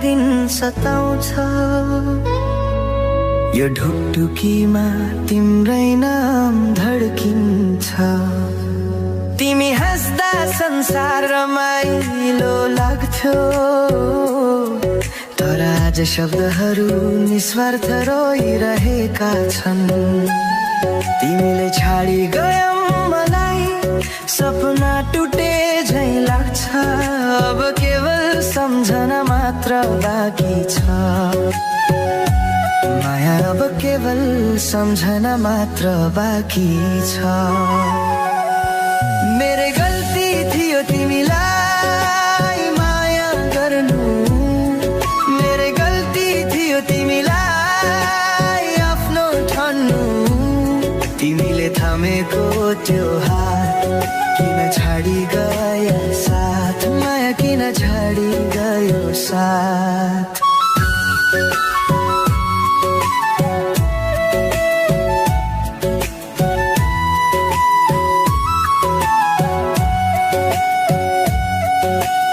दिन सताउँछ। यो ढुकढुकीमा तिम्रै नाम धड्किन्छ। तिमी हाँस्दा संसार रमाइलो लाग्थ्यो, तर आज शब्दहरू निस्वार्थ रोइरहेका छन्। तिमीले छाडी गयौ मलाई, सपना टुटे झै लाग्छ। अब केवल सम्झना मात्र बाँकी छ। माया अब केवल सम्झना मात्र बाँकी छ। मेरे गल्ती थियो तिमीलाई माया गर्नु, मेरे गल्ती थियो तिमीलाई आफ्नो ठान्नु। तिमीले थामेको त्यो हात किन छाडी गयो साथ, माया किन छाडी गयो साथ।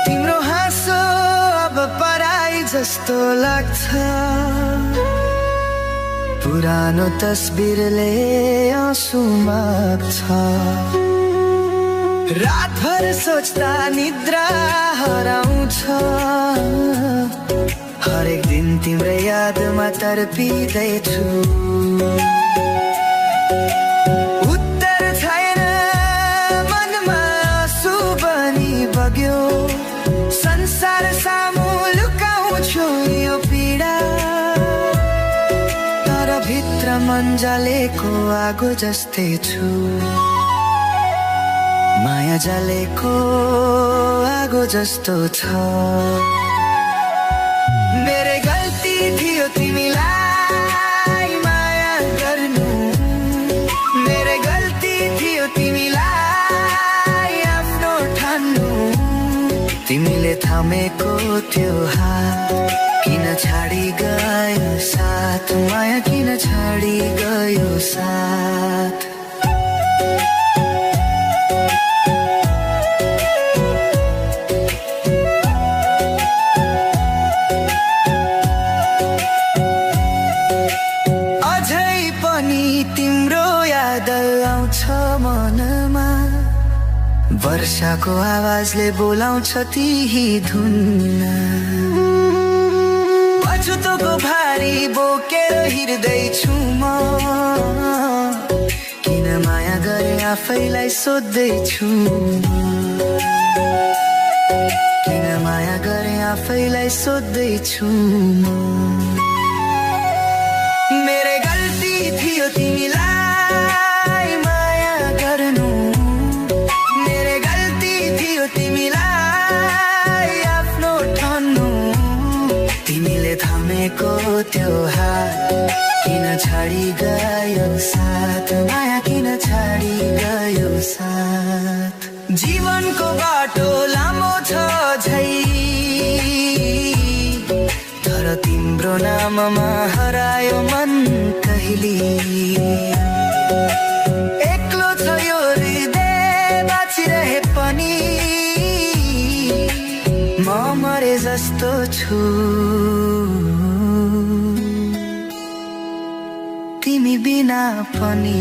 तिम्रो हाँसो अब पराई जस्तो लाग्छ। पुरानो तस्बिरले आँसु माग्छ। रातभर सोच्दा निद्रा हराउँछ। हरेक दिन तिम्रो यादमा तर्पिँदैछु। उत्तर छैन मनमा, आँसु बनी बग्यो। संसार सामु लुकाउँछु यो पीडा, तर भित्र मन जलेको आगो जस्तै छु। माया जलेको आगो जस्तो छ। मेरे गल्ती थियो तिमीलाई माया गर्नु, मेरे गल्ती थियो तिमीलाई आफ्नो ठान्नु। तिमीले थामेको त्यो हात किन छाडी गयो साथ, माया किन छाडी गयो साथ। तिम्रो याद आउँछ मनमा, वर्षाको आवाजले बोलाउँछ त्यही धुन। पछुतोको भारी बोकेर हिँड्दैछु म, किन माया गरे आफैलाई सोध्दैछु। किन माया गरे आफैलाई सोध्दैछु। मेरे गल्ती थियो तिमीलाई माया गर्नु, मेरे गल्ती थियो तिमीलाई आफ्नो ठान्नु। तिमीले थामेको त्यो हात किन छाडी गयो साथ, माया किन छाडी गयो साथ। जीवनको बाटो लामो छ झै, तर तिम्रो नाममा हरायो मन कहिले। एक्लो छ यो हृदय बाँचिरहे पनि, म मरे जस्तो छु। तिमी बिना पनि